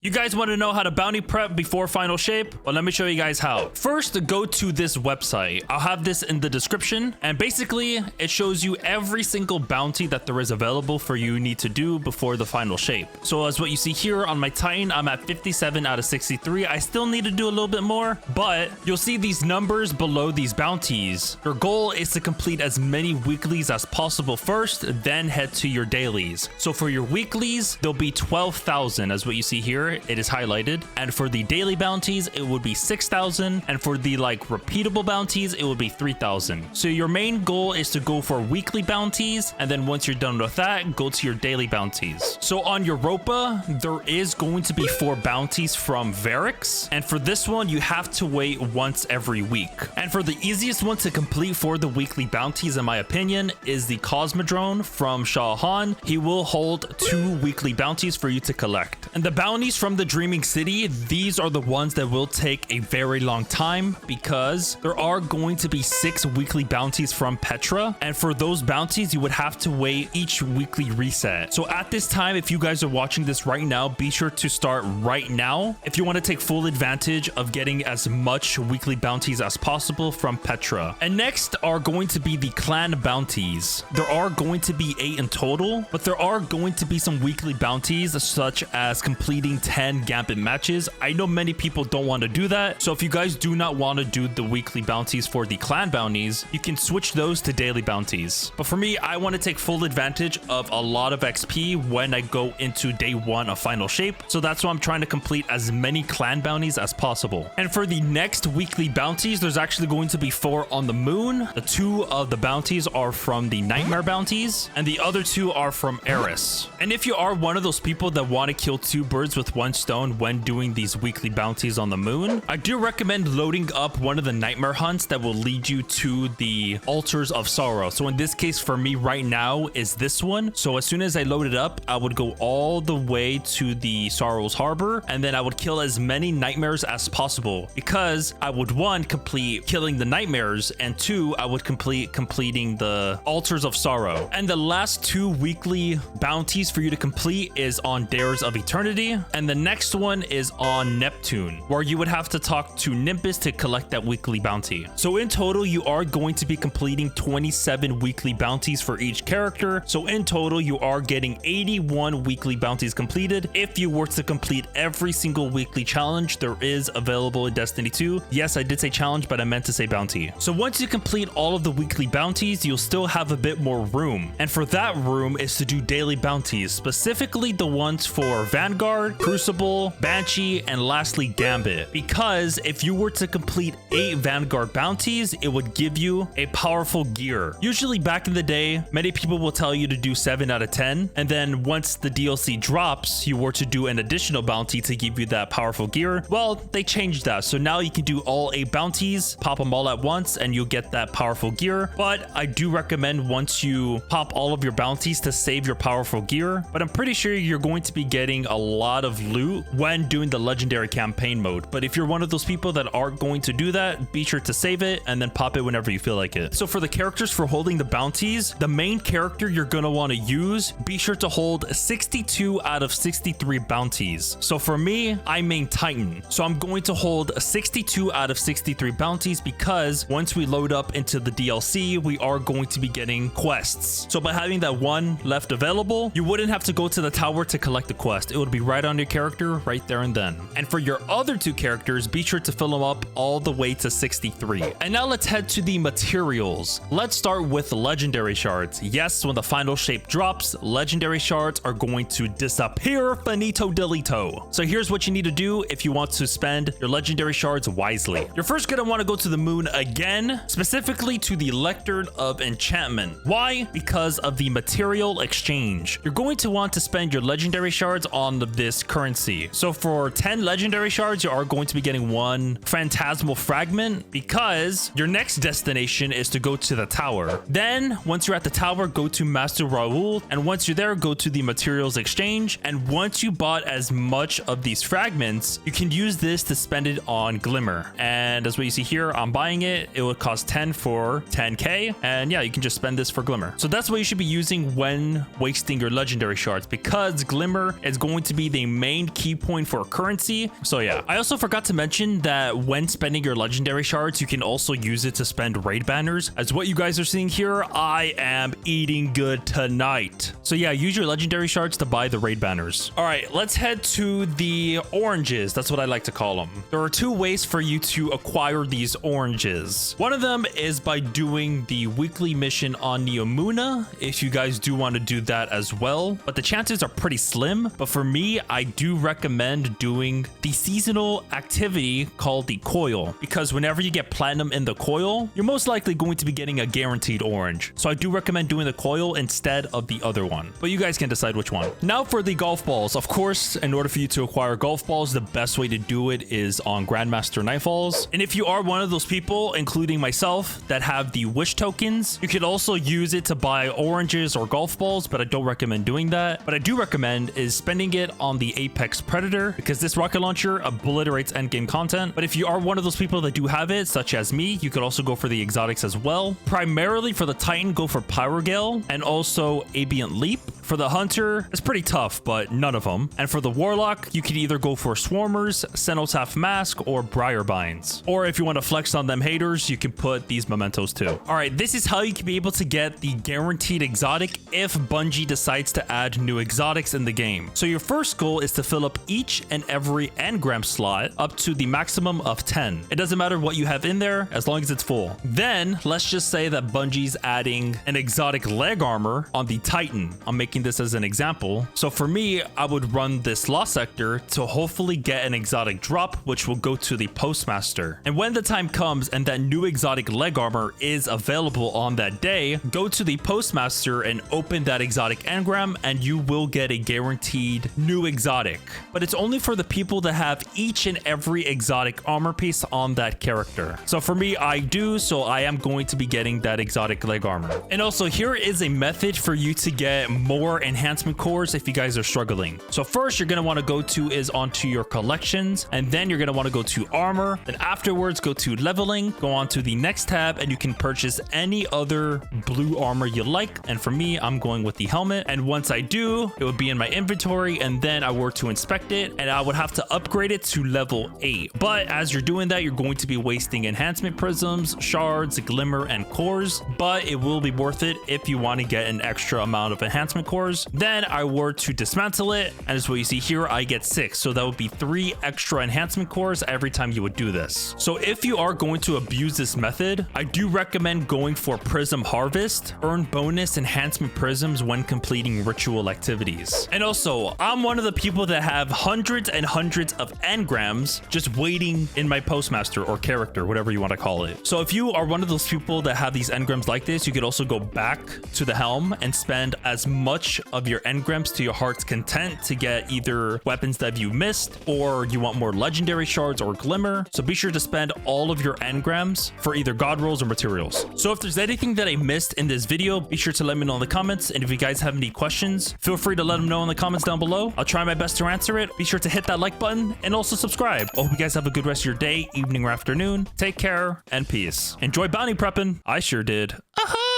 You guys want to know how to bounty prep before final shape? Well, let me show you guys how. First, go to this website. I'll have this in the description. And basically, it shows you every single bounty that there is available for you need to do before the final shape. So as what you see here on my Titan, I'm at 57 out of 63. I still need to do a little bit more, but you'll see these numbers below these bounties. Your goal is to complete as many weeklies as possible first, then head to your dailies. So for your weeklies, there'll be 12,000 as what you see here. It is highlighted, and for the daily bounties it would be 6,000, and for the repeatable bounties it would be 3,000. So your main goal is to go for weekly bounties, and then once you're done with that, go to your daily bounties. So on Europa there is going to be 4 bounties from Varix, and for this one you have to wait once every week. And for the easiest one to complete for the weekly bounties, in my opinion, is the Cosmodrome from Shah Han. He will hold 2 weekly bounties for you to collect, and the bounties from the Dreaming City, these are the ones that will take a very long time because there are going to be 6 weekly bounties from Petra, and for those bounties you would have to wait each weekly reset. So at this time, if you guys are watching this right now, be sure to start right now if you want to take full advantage of getting as much weekly bounties as possible from Petra. And next are going to be the clan bounties. There are going to be 8 in total, but there are going to be some weekly bounties such as completing 10 Gambit matches. I know many people don't want to do that, so if you guys do not want to do the weekly bounties for the clan bounties, you can switch those to daily bounties. But for me, I want to take full advantage of a lot of XP when I go into day 1 of final shape, so that's why I'm trying to complete as many clan bounties as possible. And for the next weekly bounties, there's actually going to be 4 on the moon. The 2 of the bounties are from the nightmare bounties, and the other 2 are from Eris. And if you are one of those people that want to kill 2 birds with 1 stone when doing these weekly bounties on the moon, I do recommend loading up one of the nightmare hunts that will lead you to the altars of sorrow. So in this case for me right now is this one. So as soon as I load it up, I would go all the way to the Sorrow's Harbor, and then I would kill as many nightmares as possible, because I would 1 complete killing the nightmares, and 2 I would complete completing the altars of sorrow. And the last 2 weekly bounties for you to complete is on Dares of Eternity, and the next one is on Neptune, where you would have to talk to Nimbus to collect that weekly bounty. So in total, you are going to be completing 27 weekly bounties for each character. So in total, you are getting 81 weekly bounties completed. If you were to complete every single weekly challenge there is available in Destiny 2. Yes, I did say challenge, but I meant to say bounty. So once you complete all of the weekly bounties, you'll still have a bit more room. And for that room is to do daily bounties, specifically the ones for Vanguard, Crucible, Banshee, and lastly Gambit. Because if you were to complete 8 Vanguard bounties, it would give you a powerful gear. Usually back in the day, many people will tell you to do 7 out of 10, and then once the DLC drops, you were to do an additional bounty to give you that powerful gear. Well, they changed that, so now you can do all 8 bounties, pop them all at once, and you'll get that powerful gear. But I do recommend once you pop all of your bounties to save your powerful gear, but I'm pretty sure you're going to be getting a lot of loot when doing the legendary campaign mode. But if you're one of those people that aren't going to do that, be sure to save it and then pop it whenever you feel like it. So for the characters for holding the bounties, the main character you're going to want to use, be sure to hold 62 out of 63 bounties. So for me, I main Titan, so I'm going to hold 62 out of 63 bounties, because once we load up into the DLC, we are going to be getting quests. So by having that 1 left available, you wouldn't have to go to the tower to collect the quest. It would be right on your character right there and then. And for your other 2 characters, be sure to fill them up all the way to 63. And now let's head to the materials. Let's start with legendary shards. Yes, when the final shape drops, legendary shards are going to disappear finito delito. So here's what you need to do if you want to spend your legendary shards wisely. You're first going to want to go to the moon again, specifically to the Lectern of Enchantment. Why? Because of the material exchange. You're going to want to spend your legendary shards on this currency. So for 10 legendary shards, you are going to be getting 1 phantasmal fragment, because your next destination is to go to the tower. Then once you're at the tower, go to Master Raoul, and once you're there, go to the materials exchange. And once you bought as much of these fragments, you can use this to spend it on Glimmer. And as what you see here, I'm buying it. It would cost 10 for 10k, and yeah, you can just spend this for Glimmer. So that's what you should be using when wasting your legendary shards, because Glimmer is going to be the main key point for currency. So yeah, I also forgot to mention that when spending your legendary shards, you can also use it to spend raid banners. As what you guys are seeing here, I am eating good tonight. So yeah, use your legendary shards to buy the raid banners. All right, let's head to the oranges. That's what I like to call them. There are two ways for you to acquire these oranges. One of them is by doing the weekly mission on Neomuna, if you guys do want to do that as well, but the chances are pretty slim. But for me, I do recommend doing the seasonal activity called the coil, because whenever you get platinum in the coil, you're most likely going to be getting a guaranteed orange. So I do recommend doing the coil instead of the other one, but you guys can decide which one. Now for the golf balls. Of course, in order for you to acquire golf balls, the best way to do it is on Grandmaster Nightfalls. And if you are one of those people, including myself, that have the wish tokens, you could also use it to buy oranges or golf balls, but I don't recommend doing that. What I do recommend is spending it on the Apex Predator, because this rocket launcher obliterates endgame content. But if you are one of those people that do have it, such as me, you could also go for the exotics as well. Primarily for the Titan, go for Pyrogale and also Ambient Leap. For the Hunter, it's pretty tough, but none of them. And for the Warlock, you can either go for Swarmers, Cenotaph Mask, or Briarbinds. Or if you want to flex on them haters, you can put these mementos too. All right, this is how you can be able to get the guaranteed exotic if Bungie decides to add new exotics in the game. So your first goal is to fill up each and every engram slot up to the maximum of 10. It doesn't matter what you have in there as long as it's full. Then let's just say that Bungie's adding an exotic leg armor on the Titan. I'm making this as an example. So for me, I would run this Lost Sector to hopefully get an exotic drop, which will go to the Postmaster. And when the time comes and that new exotic leg armor is available on that day, go to the Postmaster and open that exotic engram, and you will get a guaranteed new exotic. But it's only for the people that have each and every exotic armor piece on that character. So for me, I do, so I am going to be getting that exotic leg armor. And also, here is a method for you to get more enhancement cores if you guys are struggling. So first, you're going to want to go to is onto your collections, and then you're going to want to go to armor. Then afterwards, go to leveling, go on to the next tab, and you can purchase any other blue armor you like. And for me, I'm going with the helmet. And once I do, it would be in my inventory, and then I were to inspect it, and I would have to upgrade it to level 8. But as you're doing that, you're going to be wasting enhancement prisms, shards, glimmer, and cores, but it will be worth it if you want to get an extra amount of enhancement cores. Then I were to dismantle it, and as what you see here, I get 6. So that would be 3 extra enhancement cores every time you would do this. So if you are going to abuse this method, I do recommend going for Prism Harvest. Earn bonus enhancement prisms when completing ritual activities. And also, I'm one of the people that have hundreds and hundreds of engrams just waiting in my Postmaster or character, whatever you want to call it. So if you are one of those people that have these engrams like this, you could also go back to the helm and spend as much of your engrams to your heart's content to get either weapons that you missed, or you want more legendary shards or glimmer. So be sure to spend all of your engrams for either god rolls or materials. So if there's anything that I missed in this video, be sure to let me know in the comments. And if you guys have any questions, feel free to let them know in the comments down below. I'll try my best to answer it. Be sure to hit that like button and also subscribe. I hope you guys have a good rest of your day, evening, or afternoon. Take care and peace. Enjoy bounty prepping. I sure did. Aha!